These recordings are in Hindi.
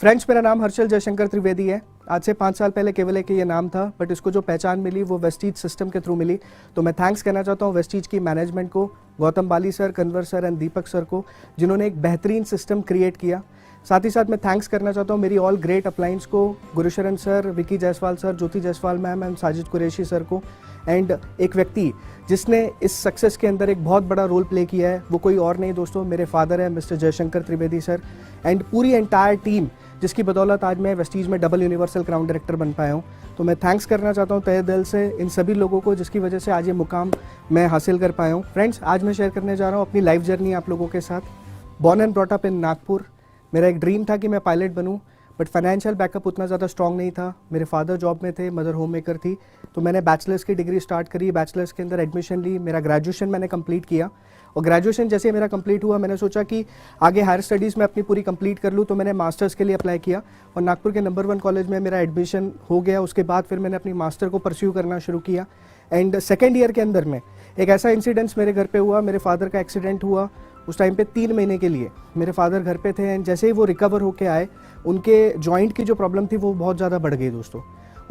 फ्रेंड्स, मेरा नाम हर्षल जयशंकर त्रिवेदी है। आज से 5 साल पहले केवल एक ये नाम था, बट इसको जो पहचान मिली वो वेस्टीज सिस्टम के थ्रू मिली। तो मैं थैंक्स कहना चाहता हूँ वेस्टीज की मैनेजमेंट को, Gautam Bali sir, Kanwar sir and Deepak sir को, जिन्होंने एक बेहतरीन सिस्टम क्रिएट किया। साथ ही साथ मैं थैंक्स करना चाहता हूँ मेरी ऑल ग्रेट अपलाइंस को, Gursharan sir, Vicky Jaiswal sir, Jyoti Jaiswal ma'am and Sajid Qureshi sir को। एंड एक व्यक्ति जिसने इस सक्सेस के अंदर एक बहुत बड़ा रोल प्ले किया है, वो कोई और नहीं दोस्तों, मेरे फादर है mister Jaishankar Trivedi sir. And पूरी एंटायर टीम जिसकी बदौलत आज मैं वेस्टीज में डबल यूनिवर्सल क्राउन डायरेक्टर बन पाया हूँ। तो मैं थैंक्स करना चाहता हूँ तहे दिल से इन सभी लोगों को, जिसकी वजह से आज ये मुकाम मैं हासिल कर पाया हूँ। फ्रेंड्स, आज मैं शेयर करने जा रहा हूँ अपनी लाइफ जर्नी आप लोगों के साथ। Born and brought up in Nagpur. मेरा एक ड्रीम था कि मैं पायलट बनूं, बट फाइनेंशियल बैकअप उतना ज़्यादा स्ट्रॉन्ग नहीं था। मेरे फादर जॉब में थे, मदर होम मेकर थी। तो मैंने बैचलर्स की डिग्री स्टार्ट करी, बैचलर्स के अंदर एडमिशन ली, मेरा ग्रेजुएशन मैंने कंप्लीट किया। और ग्रेजुएशन जैसे मेरा कंप्लीट हुआ, मैंने सोचा कि आगे हायर स्टडीज़ में अपनी पूरी कंप्लीट कर लूँ। तो मैंने मास्टर्स के लिए अप्लाई किया और नागपुर के नंबर 1 कॉलेज में मेरा एडमिशन हो गया। उसके बाद फिर मैंने अपनी मास्टर को परस्यू करना शुरू किया। एंड सेकेंड ईयर के अंदर में एक ऐसा इंसिडेंस मेरे घर पे हुआ, मेरे फादर का एक्सीडेंट हुआ। उस टाइम पे 3 महीने के लिए मेरे फादर घर पे थे। एंड जैसे ही वो रिकवर होके आए, उनके जॉइंट की जो प्रॉब्लम थी वो बहुत ज़्यादा बढ़ गई दोस्तों।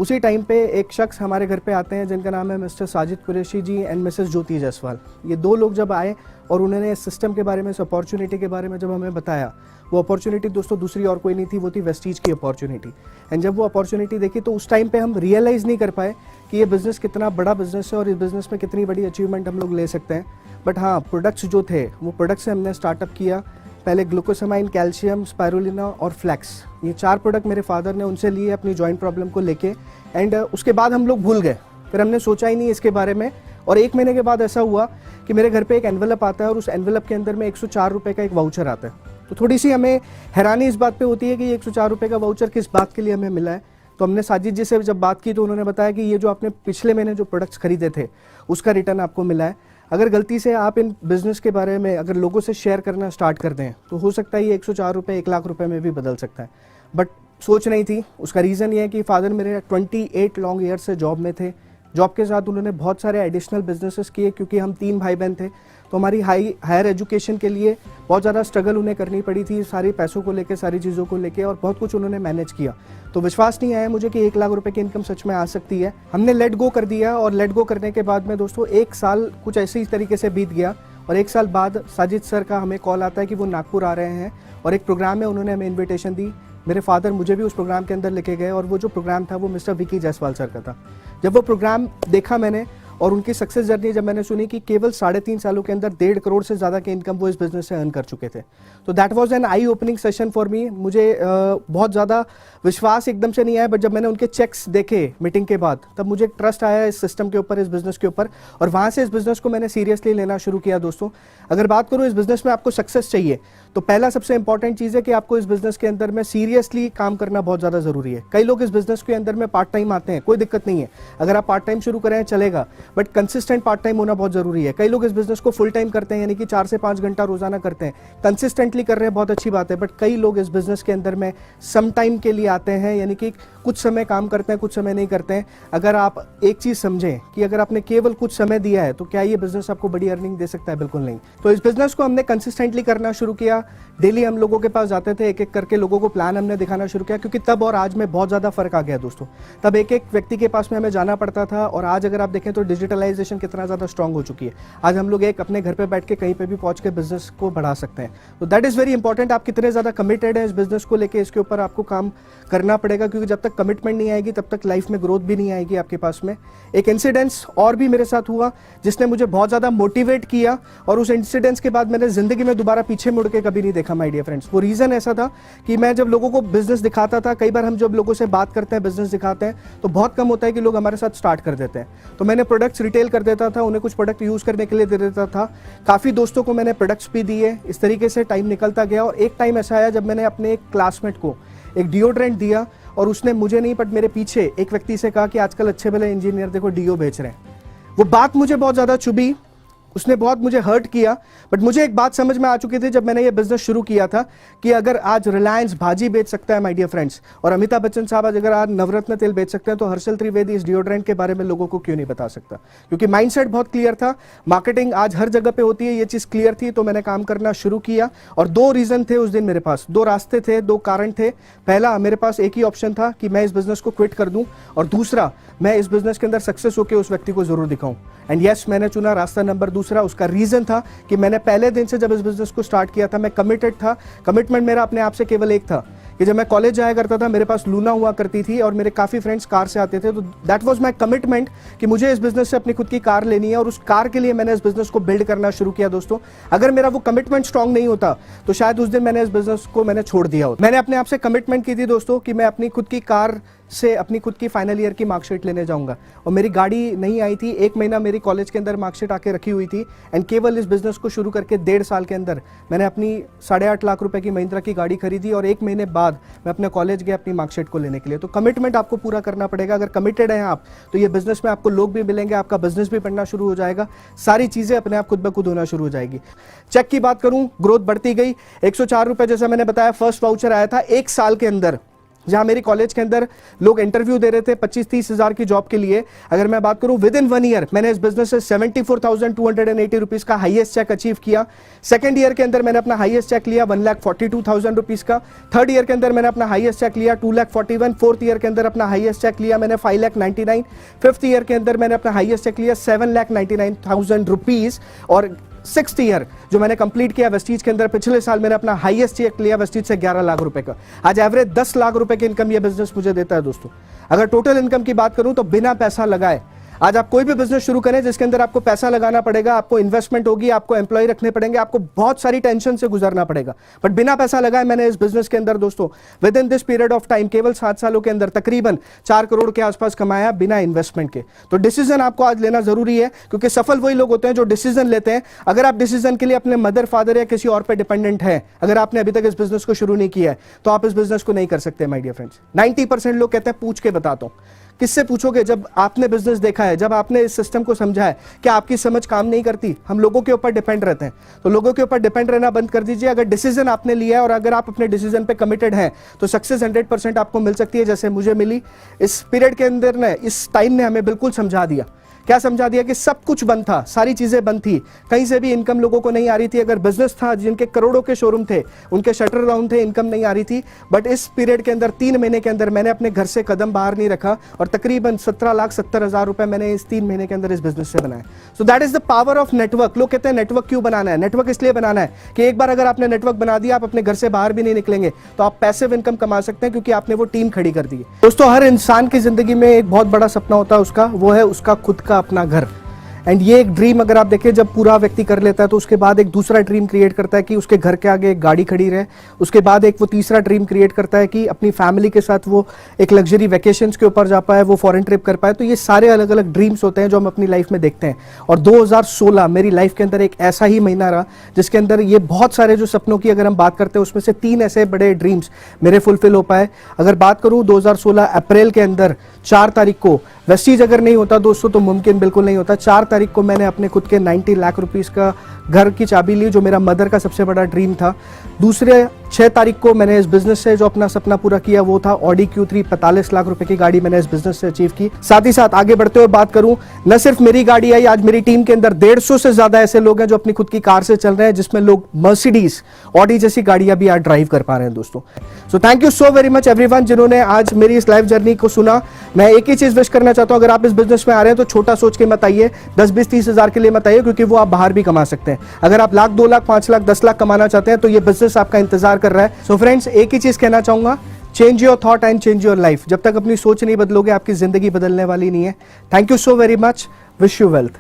उसी टाइम पे एक शख्स हमारे घर पे आते हैं जिनका नाम है mister Sajid Qureshi ji and Mrs Jyoti Jaiswal. ये 2 लोग जब आए और उन्होंने इस सिस्टम के बारे में, इस अपॉर्चुनिटी के बारे में जब हमें बताया, वो अपॉर्चुनिटी दोस्तों दूसरी और कोई नहीं थी, वो थी वेस्टीज की अपॉर्चुनिटी। एंड जब वो अपॉर्चुनिटी देखी तो उस टाइम पे हम रियलाइज़ नहीं कर पाए कि ये बिज़नेस कितना बड़ा बिज़नेस है और इस बिज़नेस में कितनी बड़ी अचीवमेंट हम लोग ले सकते हैं। बट हाँ, प्रोडक्ट्स जो थे वो प्रोडक्ट्स से हमने स्टार्टअप किया। पहले ग्लूकोसामाइन, कैल्शियम, स्पायरुलिना और फ्लैक्स, ये 4 प्रोडक्ट मेरे फादर ने उनसे लिए अपनी जॉइंट प्रॉब्लम को लेके। एंड उसके बाद हम लोग भूल गए, फिर हमने सोचा ही नहीं इसके बारे में। और 1 महीने के बाद ऐसा हुआ कि मेरे घर पे एक एनवेलप आता है और उस एनवेलप के अंदर में 104 रुपये का एक वाउचर आता है। तो थोड़ी सी हमें हैरानी इस बात पे होती है कि 104 रुपये का वाउचर किस बात के लिए हमें मिला है। तो हमने साजिद जी से जब बात की तो उन्होंने बताया कि ये जो आपने पिछले महीने जो प्रोडक्ट्स खरीदे थे उसका रिटर्न आपको मिला है। अगर गलती से आप इन बिज़नेस के बारे में अगर लोगों से शेयर करना स्टार्ट कर दें तो हो सकता है ये 104 रुपये 1 लाख रुपए में भी बदल सकता है। बट सोच नहीं थी। उसका रीज़न ये है कि फादर मेरे 28 लॉन्ग ईयर से जॉब में थे। जॉब के साथ उन्होंने बहुत सारे एडिशनल बिजनेसेस किए, क्योंकि हम 3 भाई बहन थे। तो हमारी हायर एजुकेशन के लिए बहुत ज़्यादा स्ट्रगल उन्हें करनी पड़ी थी, सारी पैसों को लेके, सारी चीज़ों को लेके, और बहुत कुछ उन्होंने मैनेज किया। तो विश्वास नहीं आया मुझे कि 1 लाख रुपए की इनकम सच में आ सकती है। हमने लेट गो कर दिया और लेट गो करने के बाद में दोस्तों 1 साल कुछ ऐसे ही तरीके से बीत गया। और 1 साल बाद साजिद सर का हमें कॉल आता है कि वो नागपुर आ रहे हैं और एक प्रोग्राम में उन्होंने हमें इन्विटेशन दी। मेरे फादर मुझे भी उस प्रोग्राम के अंदर लेके गए और वो जो प्रोग्राम था वो मिस्टर विकी जायसवाल सर का था। जब वो प्रोग्राम देखा मैंने और उनकी सक्सेस जर्नी जब मैंने सुनी कि केवल 3.5 सालों के अंदर 1.5 करोड़ से ज़्यादा की इनकम वो इस बिज़नेस से अर्न कर चुके थे, तो that was an I opening session for me. मुझे बहुत ज़्यादा विश्वास एकदम से नहीं आया, बट जब मैंने उनके चेक्स देखे मीटिंग के बाद, तब मुझे ट्रस्ट आया इस सिस्टम के ऊपर, इस बिज़नेस के ऊपर, और वहाँ से इस बिज़नेस को मैंने सीरियसली लेना शुरू किया। दोस्तों, अगर बात करूँ इस बिज़नेस में आपको सक्सेस चाहिए तो पहला सबसे इंपॉर्टेंट चीज़ है कि आपको इस बिज़नेस के अंदर में सीरियसली काम करना बहुत ज़्यादा ज़रूरी है। कई लोग इस बिज़नेस के अंदर में पार्ट टाइम आते हैं, कोई दिक्कत नहीं है, अगर आप पार्ट टाइम शुरू करें चलेगा, बट कंसिस्टेंट पार्ट टाइम होना बहुत ज़रूरी है। कई लोग इस बिज़नेस को फुल टाइम करते हैं, यानी कि 4 से 5 घंटा रोजाना करते हैं, कंसिस्टेंटली कर रहे हैं, बहुत अच्छी बात है। बट कई लोग इस बिज़नेस के अंदर में सम टाइम के लिए आते हैं, यानी कि कुछ समय काम करते हैं, कुछ समय नहीं करते हैं। अगर आप एक चीज़ समझें कि अगर आपने केवल कुछ समय दिया है तो क्या ये बिज़नेस आपको बड़ी अर्निंग दे सकता है? बिल्कुल नहीं। तो इस बिज़नेस को हमने कंसिस्टेंटली करना शुरू किया। डेली हम लोगों के पास जाते थे, एक एक करके लोगों को प्लान हमने दिखाना शुरू किया, क्योंकि तब और आज में बहुत ज़्यादा फर्क आ गया दोस्तों। तब एक एक व्यक्ति के पास में हमें जाना पड़ता था, और आज अगर आप देखें तो डिजिटलाइजेशन कितना ज़्यादा स्ट्रांग हो चुकी है। आज हम लोग एक अपने घर पे बैठ के कहीं पे भी पहुंच के बिजनेस को बढ़ा सकते हैं। तो दैट इज़ वेरी इंपॉर्टेंट। आप कितने ज़्यादा कमिटेड है इस बिजनेस को लेके, इसके ऊपर आपको काम करना पड़ेगा, क्योंकि जब तक कमिटमेंट नहीं आएगी तब तक लाइफ में ग्रोथ भी नहीं आएगी आपके पास में। एक इंसिडेंस और भी मेरे साथ हुआ जिसने मुझे बहुत ज़्यादा मोटिवेट किया, और उस इंसिडेंस के बाद मैंने जिंदगी में दोबारा पीछे मुड़ के कभी नहीं देखा माय डियर फ्रेंड्स। वो रीज़न ऐसा था कि मैं जब लोगों को बिजनेस दिखाता था, कई बार हम जब लोगों से बात करते हैं, बिजनेस दिखाते हैं, तो बहुत कम होता है कि लोग हमारे साथ स्टार्ट कर देते हैं। तो मैंने प्रोडक्ट्स रिटेल कर देता था, उन्हें कुछ प्रोडक्ट यूज़ करने के लिए दे देता था। काफ़ी दोस्तों को मैंने प्रोडक्ट्स भी दिए। इस तरीके से टाइम निकलता गया, और एक टाइम ऐसा आया जब मैंने अपने एक क्लासमेट को एक डिओड्रेंट दिया, और उसने मुझे नहीं बट मेरे पीछे एक व्यक्ति से कहा कि आजकल अच्छे भले इंजीनियर देखो डीओ बेच रहे हैं। वो बात मुझे बहुत ज़्यादा चुभी। उसने बहुत मुझे हर्ट किया, बट मुझे एक बात समझ में आ चुकी थी जब मैंने ये बिजनेस शुरू किया था कि अगर आज रिलायंस भाजी बेच सकता है माय डियर फ्रेंड्स, और अमिताभ बच्चन साहब अगर आज नवरत्न तेल बेच सकते हैं, तो हर्षल त्रिवेदी इस डिओड्रेंट के बारे में लोगों को क्यों नहीं बता सकता? क्योंकि माइंडसेट बहुत क्लियर था, मार्केटिंग आज हर जगह पे होती है, ये चीज क्लियर थी, तो मैंने काम करना शुरू किया। और दो रीजन थे उस दिन मेरे पास, दो रास्ते थे, दो कारण थे। पहला, मेरे पास एक ही ऑप्शन था कि मैं इस बिजनेस को क्विट कर दूं, और दूसरा, मैं इस बिजनेस के अंदर सक्सेस होकर उस व्यक्ति को जरूर दिखाऊं। एंड यस, मैंने चुना रास्ता नंबर दूसरा। उसका रीजन था कि मैंने पहले दिन से जब इस बिजनेस को स्टार्ट किया था, मैं कमिटेड था। कमिटमेंट मेरा अपने आप से केवल एक था कि जब मैं कॉलेज जाया करता था, मेरे पास लूना हुआ करती थी और मेरे काफी फ्रेंड्स कार से आते थे, तो दैट वाज माय कमिटमेंट कि मुझे इस बिजनेस से अपनी खुद की कार लेनी है, और उस कार के लिए मैंने इस बिजनेस को बिल्ड करना शुरू किया। दोस्तों, अगर मेरा वो कमिटमेंट स्ट्रांग नहीं होता तो शायद उस दिन मैंने इस बिजनेस को छोड़ दिया होता। मैंने अपने आप से कमिटमेंट की थी दोस्तों कि मैं अपनी खुद की कार से अपनी खुद की फाइनल ईयर की मार्कशीट लेने जाऊंगा, और मेरी गाड़ी नहीं आई थी। 1 महीना मेरी कॉलेज के अंदर मार्कशीट आके रखी हुई थी, एंड केवल इस बिजनेस को शुरू करके 1.5 साल के अंदर मैंने अपनी 8.5 लाख रुपए की महिंद्रा की गाड़ी खरीदी, और 1 महीने बाद मैं अपने कॉलेज गया अपनी मार्कशीट को लेने के लिए। तो कमिटमेंट आपको पूरा करना पड़ेगा। अगर कमिटेड हैं आप, तो ये बिजनेस में आपको लोग भी मिलेंगे, आपका बिजनेस भी बढ़ना शुरू हो जाएगा, सारी चीजें अपने आप खुद ब खुद होना शुरू हो जाएगी। चेक की बात करूं, ग्रोथ बढ़ती गई। 104 रुपए जैसा मैंने बताया, फर्स्ट वाउचर आया था 1 साल के अंदर, जहां मेरी कॉलेज के अंदर लोग इंटरव्यू दे रहे थे 25-30 हजार की जॉब के लिए। अगर मैं बात करूं, विद इन 1 ईयर मैंने इस बिजनेस से 74,280 रुपीज का हाईएस्ट चेक अचीव किया। सेकंड ईयर के अंदर मैंने अपना हाईएस्ट चेक लिया 1,42,000 रुपीज का। थर्ड ईयर के अंदर मैंने अपना हाईएस्ट चेक लिया 2,41,000। फोर्थ ईयर के अंदर अपना हाईएस्ट चेक लिया मैंने 5,99,000। फिफ्थ ईयर के अंदर मैंने अपना हाईएस्ट चेक लिया 7,99,000 रुपीज। और 6th ईयर जो मैंने कंप्लीट किया वेस्टीज के अंदर, पिछले साल मैंने अपना हाईएस्ट चेक लिया वेस्टीज से 11 लाख रुपए का। आज एवरेज 10 लाख रुपए की इनकम ये बिजनेस मुझे देता है दोस्तों। अगर टोटल इनकम की बात करूं तो बिना पैसा लगाए आज आप कोई भी बिजनेस शुरू करें जिसके अंदर आपको पैसा लगाना पड़ेगा, आपको इन्वेस्टमेंट होगी, आपको एम्प्लॉय रखने पड़ेंगे, आपको बहुत सारी टेंशन से गुजरना पड़ेगा, बट बिना पैसा लगाए मैंने इस बिजनेस के अंदर दोस्तों with in this period of time केवल 7 सालों के अंदर तकरीबन 4 करोड़ के आसपास कमाया बिना इन्वेस्टमेंट के। तो डिसीजन आपको आज लेना जरूरी है, क्योंकि सफल वही लोग होते हैं जो डिसीजन लेते हैं। अगर आप डिसीजन के लिए अपने मदर फादर या किसी और पे डिपेंडेंट है, अगर आपने अभी तक इस बिजनेस को शुरू नहीं किया है, तो आप इस बिजनेस को नहीं कर सकते माय डियर फ्रेंड्स। 90% लोग कहते हैं पूछ के बताता हूं। किससे पूछोगे? जब आपने बिजनेस देखा है, जब आपने इस सिस्टम को समझा है कि आपकी समझ काम नहीं करती। हम लोगों के ऊपर डिपेंड रहते हैं, तो लोगों के ऊपर डिपेंड रहना बंद कर दीजिए। अगर डिसीजन आपने लिया है और अगर आप अपने डिसीजन पे कमिटेड हैं, तो सक्सेस 100% आपको मिल सकती है, जैसे मुझे मिली। इस पीरियड के अंदर ने, इस टाइम ने हमें बिल्कुल समझा दिया। क्या समझा दिया? कि सब कुछ बंद था, सारी चीजें बंद थी, कहीं से भी इनकम लोगों को नहीं आ रही थी। अगर बिजनेस था, जिनके करोड़ों के शोरूम थे, उनके शटर डाउन थे, इनकम नहीं आ रही थी। बट इस पीरियड के अंदर 3 महीने के अंदर मैंने अपने घर से कदम बाहर नहीं रखा, और तकरीबन 17,70,000 रुपए मैंने इस 3 महीने के अंदर इस बिजनेस से बनाए। So that is the power of network. लोग कहते हैं नेटवर्क क्यों बनाना है? नेटवर्क इसलिए बनाना है कि एक बार अगर आपने नेटवर्क बना दिया, आप अपने घर से बाहर भी नहीं निकलेंगे, तो आप पैसिव इनकम कमा सकते हैं, क्योंकि आपने वो टीम खड़ी कर दी है। दोस्तों, हर इंसान की जिंदगी में एक बहुत बड़ा सपना होता है उसका, वो है उसका खुद का अपना घर। एंड ये एक ड्रीम अगर आप देखें, जब पूरा व्यक्ति कर लेता है, तो उसके बाद एक दूसरा ड्रीम क्रिएट करता है कि उसके घर के आगे एक गाड़ी खड़ी रहे। उसके बाद एक वो तीसरा ड्रीम क्रिएट करता है कि अपनी फैमिली के साथ वो एक लग्जरी वैकेशंस के ऊपर जा पाए, वो फॉरेन ट्रिप कर पाए। तो ये सारे अलग अलग ड्रीम्स होते हैं जो हम अपनी लाइफ में देखते हैं। और 2016 मेरी लाइफ के अंदर एक ऐसा ही महीना रहा जिसके अंदर ये बहुत सारे जो सपनों की अगर हम बात करते हैं, उसमें से 3 ऐसे बड़े ड्रीम्स मेरे फुलफिल हो पाए। अगर बात करूं 2016 अप्रैल के अंदर 4 तारीख को, वेस्टीज अगर नहीं होता दोस्तों तो मुमकिन बिल्कुल नहीं होता। 4 तारीख को मैंने अपने खुद के 90 लाख रुपीस का घर की चाबी ली, जो मेरा मदर का सबसे बड़ा ड्रीम था। दूसरे 6 तारीख को मैंने इस बिजनेस से जो अपना सपना पूरा किया, वो था ऑडी Q3 45 लाख रुपए की गाड़ी मैंने इस बिजनेस से अचीव की। साथ ही साथ आगे बढ़ते हुए बात करूं, न सिर्फ मेरी गाड़ी आई, आज मेरी टीम के अंदर 150 से ज्यादा ऐसे लोग हैं जो अपनी खुद की कार से चल रहे हैं, जिसमें लोग मर्सिडीज, ऑडी जैसी गाड़ियां भी आज ड्राइव कर पा रहे हैं दोस्तों। So thank you so very much everyone जिन्होंने आज मेरी इस लाइफ जर्नी को सुना। मैं एक ही चीज विश करना चाहता हूं, अगर आप इस बिजनेस में आ रहे हैं तो छोटा सोच के मत आइए, 10, 20, 30 हजार के लिए मत आइए, क्योंकि वो आप बाहर भी कमा सकते हैं। अगर आप लाख, 2 लाख, 5 लाख, 10 लाख कमाना चाहते हैं, तो ये बिजनेस आपका इंतजार कर रहा है। सो फ्रेंड्स, एक ही चीज कहना चाहूंगा, change your thought and change your life. जब तक अपनी सोच नहीं बदलोगे, आपकी जिंदगी बदलने वाली नहीं है। Thank you so very much, wish you wealth.